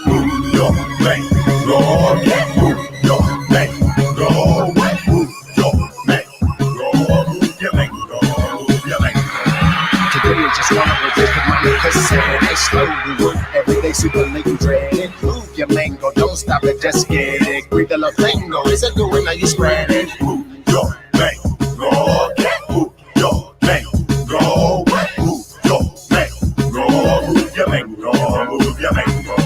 Move your bankroll. Move your bankroll. Move your bankroll. Move your bankroll. Move your bankroll. Today is just one of the days with money percentage. Slowly work every day, super late and dreaded. Move your mango, don't stop it, just get it. Breathe the lingo, is it doing? Now you spread it. Move your bankroll. Move your bankroll. Move your bankroll. Move your bankroll. Move your bankroll.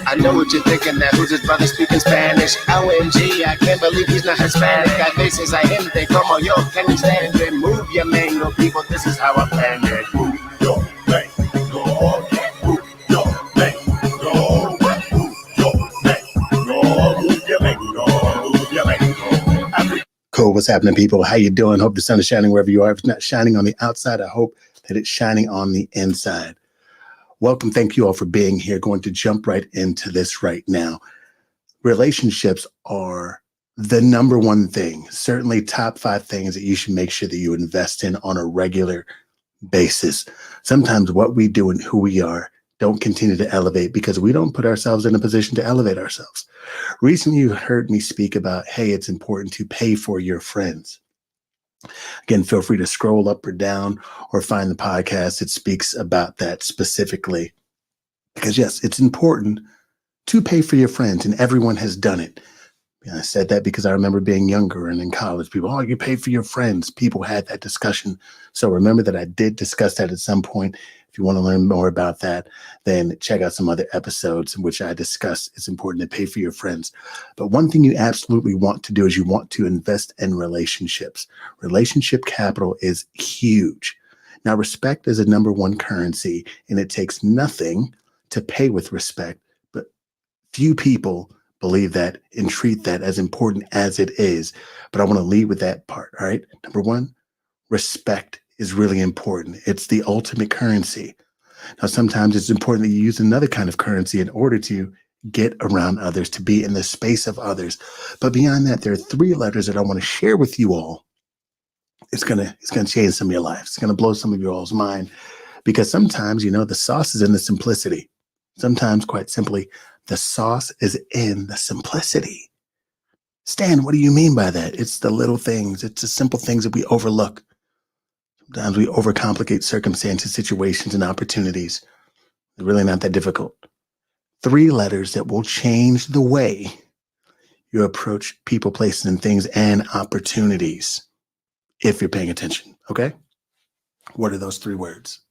I know what you're thinking, that who's his brother speaking Spanish? OMG, I can't believe he's not Hispanic. I faces I him, they come on, yo, can you stand it? Move your mango, people, this is how I planned it. Move your bankroll. Move your bankroll. Move your bankroll. Move your bankroll. Move your bankroll. Cool. What's happening, people? How you doing? Hope the sun is shining wherever you are. If it's not shining on the outside, I hope that it's shining on the inside. Welcome. Thank you all for being here. Going to jump right into this right now. Relationships are the number one thing, certainly top 5 things that you should make sure that you invest in on a regular basis. Sometimes what we do and who we are don't continue to elevate because we don't put ourselves in a position to elevate ourselves. Recently, you heard me speak about, hey, it's important to pay for your friends. Again, feel free to scroll up or down or find the podcast that speaks about that specifically. Because yes, it's important to pay for your friends, and everyone has done it. And I said that because I remember being younger and in college, people, oh, you pay for your friends. People had that discussion. So remember that I did discuss that at some point. If you want to learn more about that, then check out some other episodes in which I discuss it's important to pay for your friends. But one thing you absolutely want to do is you want to invest in relationships. Relationship capital is huge. Now, respect is a number one currency, and it takes nothing to pay with respect. But few people believe that and treat that as important as it is. But I want to lead with that part. All right. Number one, respect is really important. It's the ultimate currency. Now, sometimes it's important that you use another kind of currency in order to get around others, to be in the space of others. But beyond that, there are 3 letters that I want to share with you all. It's gonna change some of your lives. It's gonna blow some of your all's mind, because sometimes, the sauce is in the simplicity. Sometimes, quite simply, the sauce is in the simplicity. Stan, what do you mean by that? It's the little things. It's the simple things that we overlook. Sometimes we overcomplicate circumstances, situations, and opportunities. They're really not that difficult. 3 letters that will change the way you approach people, places, and things, and opportunities, if you're paying attention. Okay? What are those 3 words?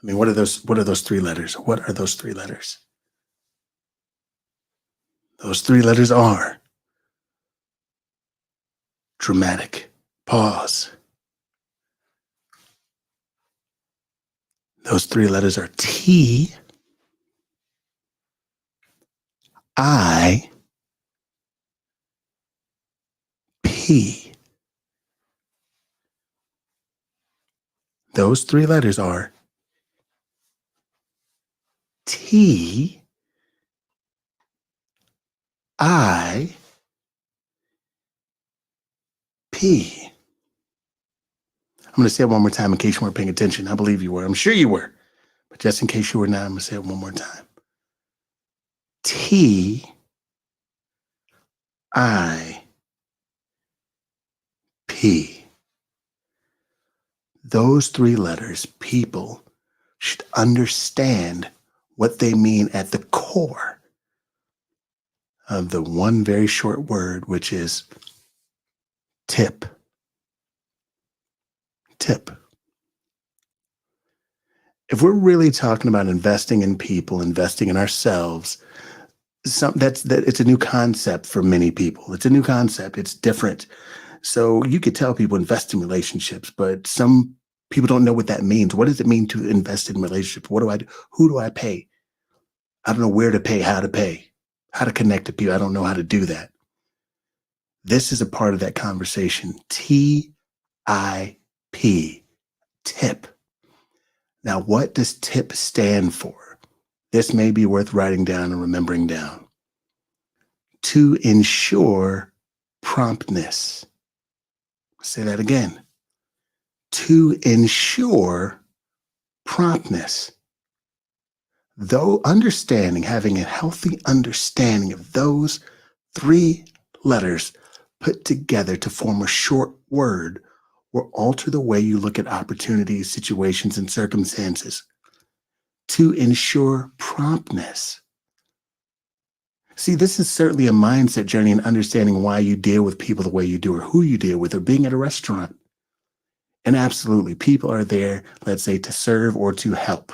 What are those 3 letters? What are those 3 letters? Those 3 letters are dramatic pause. Those 3 letters are T, I, P. Those 3 letters are T, I, P. I'm going to say it one more time in case you weren't paying attention. I believe you were. I'm sure you were. But just in case you were not, I'm going to say it one more time. T, I, P. Those 3 letters, people should understand what they mean at the core of the one very short word, which is tip. Tip. If we're really talking about investing in people, investing in ourselves, it's a new concept for many people. It's a new concept. It's different. So you could tell people invest in relationships, but some people don't know what that means. What does it mean to invest in relationships? What do I do? Who do I pay? I don't know where to pay, how to connect to people. I don't know how to do that. This is a part of that conversation. TIP, tip. Now, what does TIP stand for? This may be worth writing down and remembering down. To ensure promptness. Say that again. To ensure promptness. Though having a healthy understanding of those 3 letters put together to form a short word will alter the way you look at opportunities, situations, and circumstances. To ensure promptness. See, this is certainly a mindset journey in understanding why you deal with people the way you do, or who you deal with, or being at a restaurant. And absolutely, people are there, let's say, to serve or to help.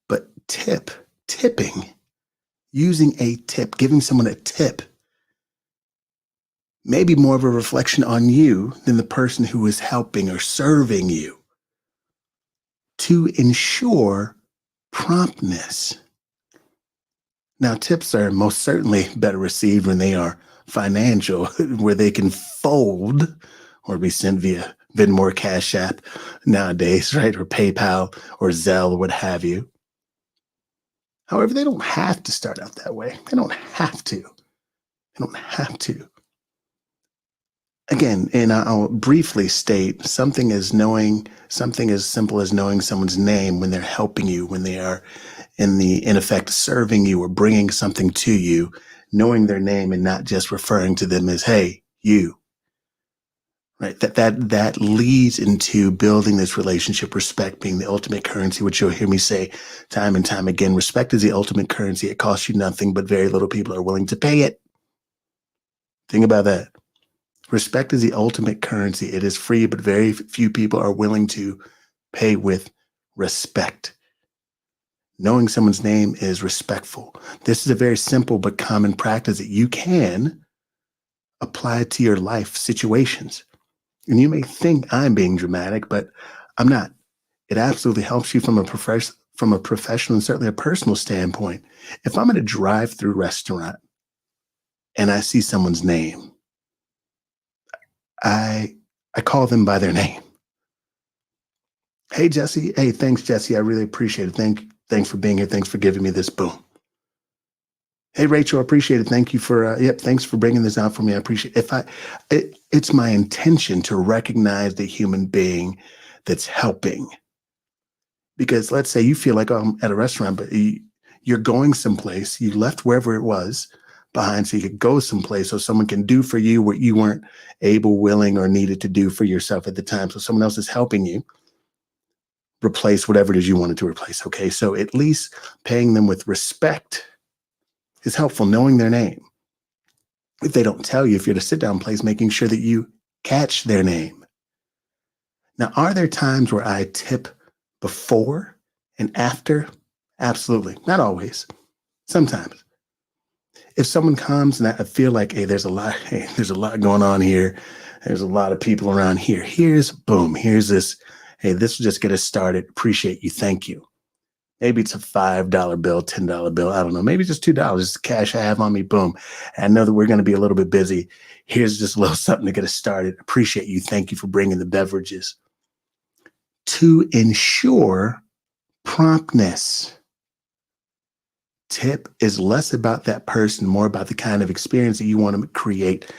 But tipping, using a tip, giving someone a tip, may be more of a reflection on you than the person who is helping or serving you. To ensure promptness. Now, tips are most certainly better received when they are financial, where they can fold or be sent via Venmo, Cash App nowadays, right? Or PayPal or Zelle or what have you. However, they don't have to start out that way. They don't have to. Again, and I'll briefly state something as simple as knowing someone's name when they're helping you, when they are in effect serving you or bringing something to you, knowing their name and not just referring to them as, hey, you. Right? That leads into building this relationship, respect being the ultimate currency, which you'll hear me say time and time again. Respect is the ultimate currency. It costs you nothing, but very little people are willing to pay it. Think about that. Respect is the ultimate currency. It is free, but very few people are willing to pay with respect. Knowing someone's name is respectful. This is a very simple but common practice that you can apply to your life situations. And you may think I'm being dramatic, but I'm not. It absolutely helps you from a professional and certainly a personal standpoint. If I'm at a drive-through restaurant and I see someone's name, I call them by their name. Hey, Jesse. Hey, thanks, Jesse. I really appreciate it. Thanks for being here. Thanks for giving me this. Boom. Hey, Rachel, I appreciate it. Thank you for, thanks for bringing this out for me. I appreciate it. It's my intention to recognize the human being that's helping. Because let's say you feel like I'm at a restaurant, but you're going someplace. You left wherever it was behind so you could go someplace so someone can do for you what you weren't able, willing, or needed to do for yourself at the time. So someone else is helping you replace whatever it is you wanted to replace. Okay, so at least paying them with respect is helpful, knowing their name. If they don't tell you, if you're at a sit-down place, making sure that you catch their name. Now, are there times where I tip before and after? Absolutely. Not always. Sometimes. If someone comes and I feel like, hey, there's a lot going on here. There's a lot of people around here. Here's this. Hey, this will just get us started. Appreciate you. Thank you. Maybe it's a $5 bill, $10 bill. I don't know. Maybe just $2. It's the cash I have on me. Boom. And I know that we're going to be a little bit busy. Here's just a little something to get us started. Appreciate you. Thank you for bringing the beverages. To ensure promptness. Tip is less about that person, more about the kind of experience that you want to create,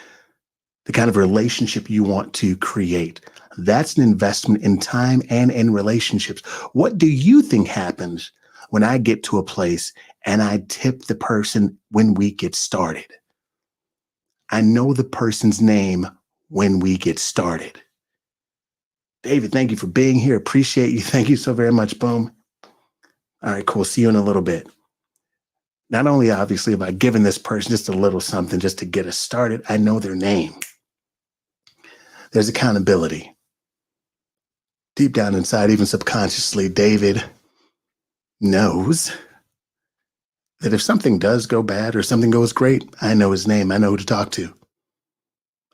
the kind of relationship you want to create. That's an investment in time and in relationships. What do you think happens when I get to a place and I tip the person when we get started? I know the person's name when we get started. David, thank you for being here. Appreciate you. Thank you so very much. Boom. All right, cool. See you in a little bit. Not only obviously have I given this person just a little something just to get us started, I know their name. There's accountability. Deep down inside, even subconsciously, David knows that if something does go bad or something goes great, I know his name. I know who to talk to.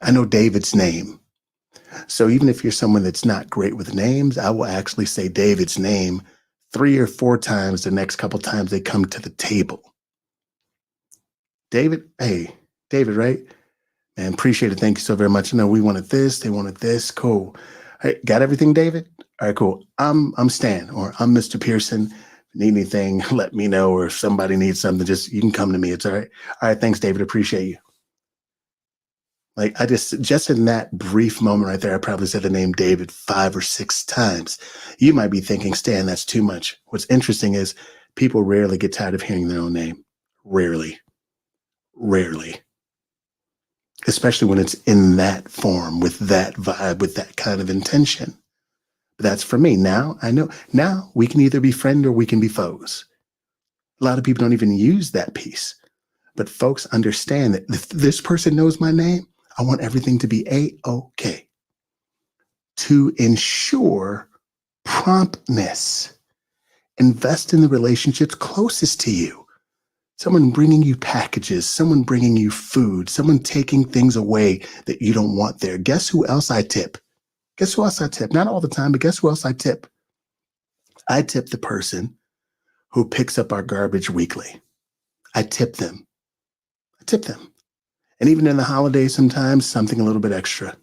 I know David's name. So even if you're someone that's not great with names, I will actually say David's name 3 or 4 times the next couple times they come to the table. David, hey, David, right? Man, appreciate it. Thank you so very much. I know we wanted this. They wanted this. Cool. Hey, got everything, David? All right, cool. I'm Stan, or I'm Mr. Pearson. If you need anything, let me know. Or if somebody needs something, just you can come to me. It's all right. All right, thanks, David. Appreciate you. Like just in that brief moment right there, I probably said the name David 5 or 6 times. You might be thinking, Stan, that's too much. What's interesting is people rarely get tired of hearing their own name. Rarely. Rarely. Especially when it's in that form, with that vibe, with that kind of intention. But that's for me. Now I know. Now we can either be friends or we can be foes. A lot of people don't even use that piece. But folks understand that if this person knows my name, I want everything to be A-OK. To ensure promptness, invest in the relationships closest to you. Someone bringing you packages, someone bringing you food, someone taking things away that you don't want there. Guess who else I tip? Guess who else I tip? Not all the time, but guess who else I tip? I tip the person who picks up our garbage weekly. I tip them. I tip them. And even in the holidays, sometimes something a little bit extra.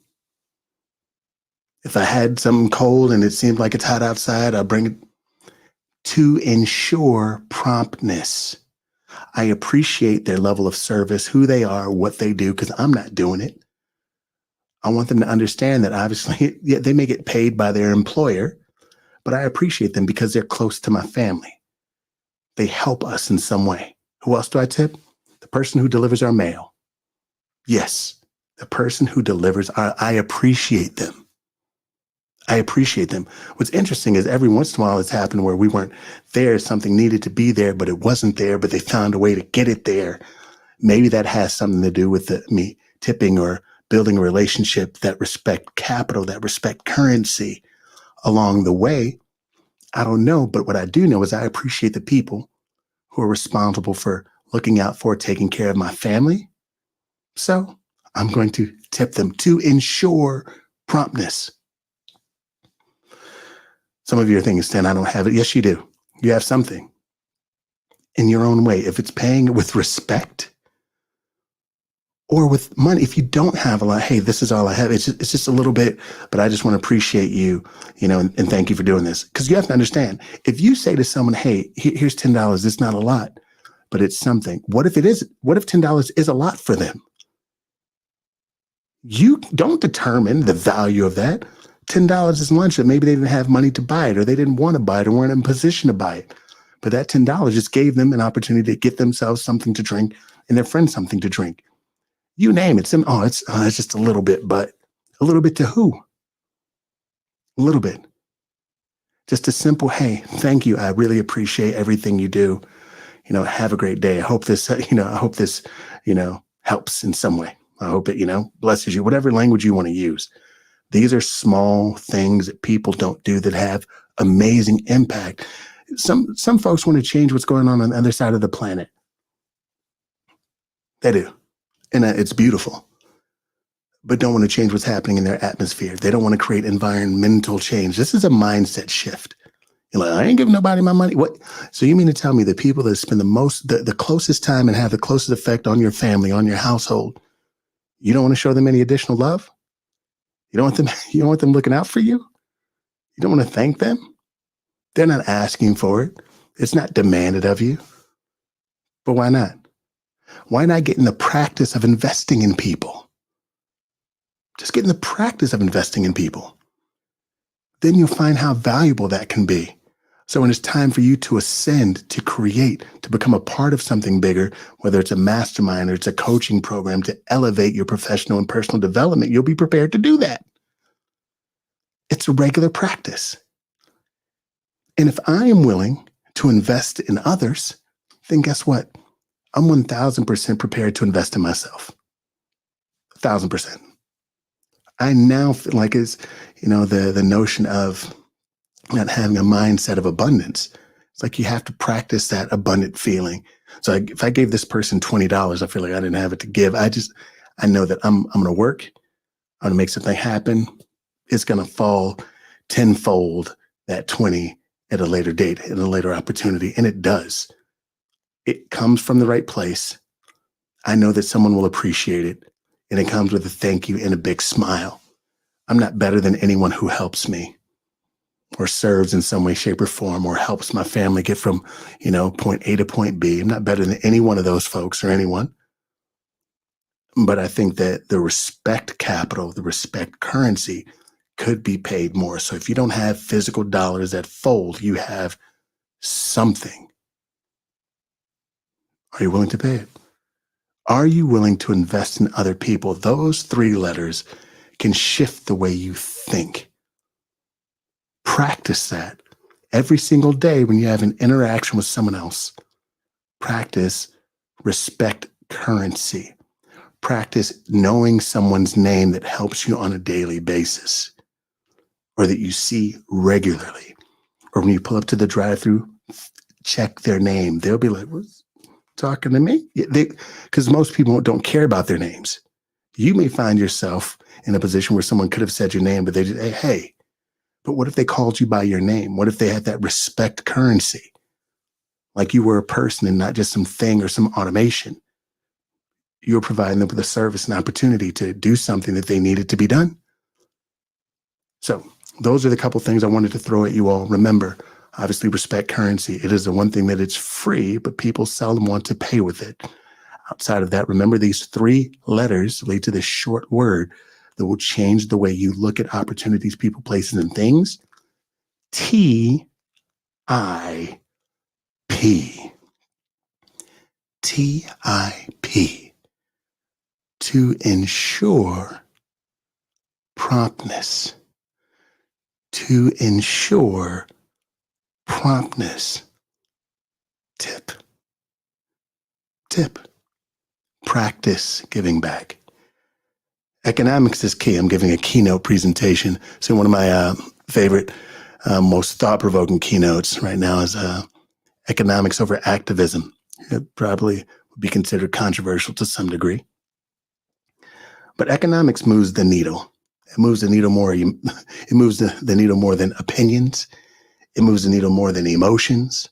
If I had something cold and it seemed like it's hot outside, I'll bring it to ensure promptness. I appreciate their level of service, who they are, what they do, because I'm not doing it. I want them to understand that obviously, yeah, they may get paid by their employer, but I appreciate them because they're close to my family. They help us in some way. Who else do I tip? The person who delivers our mail. Yes, the person who delivers I appreciate them. I appreciate them. What's interesting is every once in a while it's happened where we weren't there, something needed to be there, but it wasn't there, but they found a way to get it there. Maybe that has something to do with me tipping or building a relationship that respect capital, that respect currency along the way. I don't know, but what I do know is I appreciate the people who are responsible for looking out for, taking care of my family. So I'm going to tip them to ensure promptness. Some of you are thinking, Stan, I don't have it. Yes, you do. You have something in your own way. If it's paying it with respect or with money, if you don't have a lot, hey, this is all I have. It's just a little bit, but I just want to appreciate you, and thank you for doing this. Because you have to understand, if you say to someone, hey, here's $10, it's not a lot, but it's something. What if $10 is a lot for them? You don't determine the value of that. $10 is lunch that maybe they didn't have money to buy it, or they didn't want to buy it, or weren't in a position to buy it. But that $10 just gave them an opportunity to get themselves something to drink and their friends something to drink. You name it. It's just a little bit, but a little bit to who? A little bit. Just a simple, hey, thank you. I really appreciate everything you do. Have a great day. I hope this, helps in some way. I hope it, blesses you, whatever language you want to use. These are small things that people don't do that have amazing impact. Some folks want to change what's going on the other side of the planet. They do. And it's beautiful. But don't want to change what's happening in their atmosphere. They don't want to create environmental change. This is a mindset shift. You're like, I ain't giving nobody my money. What? So you mean to tell me the people that spend the closest time and have the closest effect on your family, on your household, you don't want to show them any additional love? You don't want them looking out for you? You don't want to thank them? They're not asking for it. It's not demanded of you. But why not? Why not get in the practice of investing in people? Just get in the practice of investing in people. Then you'll find how valuable that can be. So when it's time for you to ascend, to create, to become a part of something bigger, whether it's a mastermind or it's a coaching program to elevate your professional and personal development, you'll be prepared to do that. It's a regular practice. And if I am willing to invest in others, then guess what? I'm 1,000% prepared to invest in myself. 1,000%. I now feel like it's, the notion of not having a mindset of abundance. It's like you have to practice that abundant feeling. So if I gave this person $20, I feel like I didn't have it to give. I know that I'm going to work. I'm going to make something happen. It's going to fall tenfold that 20 at a later date, at a later opportunity. And it does. It comes from the right place. I know that someone will appreciate it. And it comes with a thank you and a big smile. I'm not better than anyone who helps me or serves in some way, shape, or form, or helps my family get from, point A to point B. I'm not better than any one of those folks or anyone. But I think that the respect capital, the respect currency could be paid more. So if you don't have physical dollars that fold, you have something. Are you willing to pay it? Are you willing to invest in other people? Those three letters can shift the way you think. Practice that every single day when you have an interaction with someone else. Practice respect currency. Practice knowing someone's name that helps you on a daily basis or that you see regularly. Or when you pull up to the drive-thru, check their name. They'll be like, what's talking to me? Because most people don't care about their names. You may find yourself in a position where someone could have said your name, but they just, hey, but what if they called you by your name? What if they had that respect currency? Like you were a person and not just some thing or some automation. You were providing them with a service and opportunity to do something that they needed to be done. So those are the couple things I wanted to throw at you all. Remember, obviously, respect currency. It is the one thing that it's free, but people seldom want to pay with it. Outside of that, remember these three letters lead to this short word that will change the way you look at opportunities, people, places, and things. TIP. TIP. To ensure promptness. To ensure promptness. Tip. Practice giving back. Economics is key. I'm giving a keynote presentation. So one of my favorite, most thought-provoking keynotes right now is economics over activism. It probably would be considered controversial to some degree. But economics moves the needle. It moves the needle more. It moves the needle more than opinions. It moves the needle more than emotions.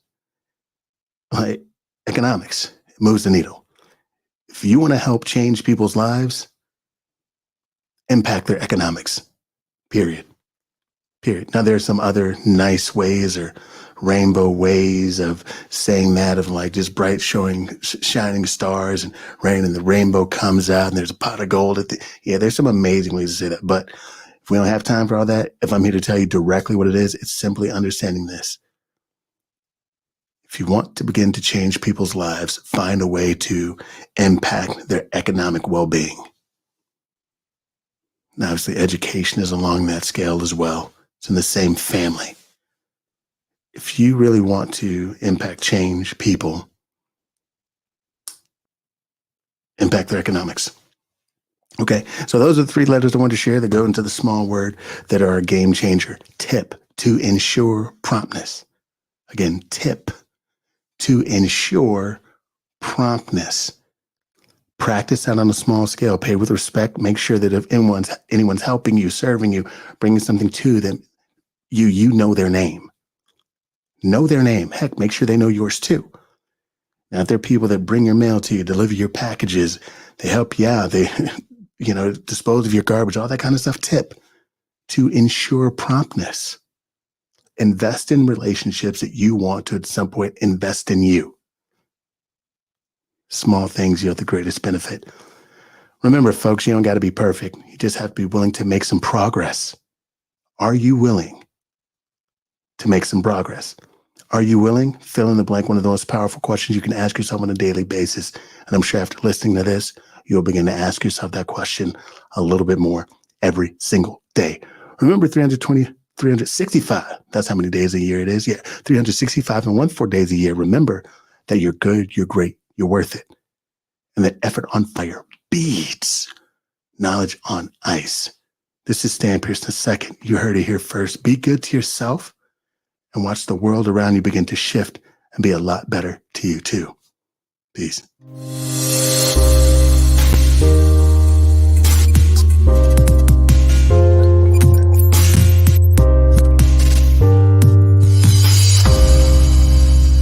Economics, it moves the needle. If you want to help change people's lives, impact their economics, period. Now, there's some other nice ways or rainbow ways of saying that, of like just bright shining stars and rain and the rainbow comes out and there's a pot of gold there's some amazing ways to say that. But if we don't have time for all that, if I'm here to tell you directly what it is, it's simply understanding this. If you want to begin to change people's lives, find a way to impact their economic well-being. And obviously, education is along that scale as well. It's in the same family. If you really want to impact change people, impact their economics. Okay, so those are the three letters I wanted to share that go into the small word that are a game changer. TIP, to ensure promptness. Again, TIP, to ensure promptness. Practice that on a small scale. Pay with respect. Make sure that if anyone's helping you, serving you, bringing something to them, you know their name. Know their name. Heck, make sure they know yours too. Now, if there are people that bring your mail to you, deliver your packages, they help you out, they, dispose of your garbage, all that kind of stuff, tip. To ensure promptness. Invest in relationships that you want to at some point invest in you. Small things yield the greatest benefit. Remember, folks, you don't got to be perfect. You just have to be willing to make some progress. Are you willing to make some progress? Are you willing? Fill in the blank, one of the most powerful questions you can ask yourself on a daily basis. And I'm sure after listening to this, you'll begin to ask yourself that question a little bit more every single day. Remember 365. That's how many days a year it is. 365 and 1/4 days a year. Remember that you're good, you're great, you're worth it. And that effort on fire beats knowledge on ice. This is Stan Pearson II. You heard it here first. Be good to yourself and watch the world around you begin to shift and be a lot better to you too. Peace.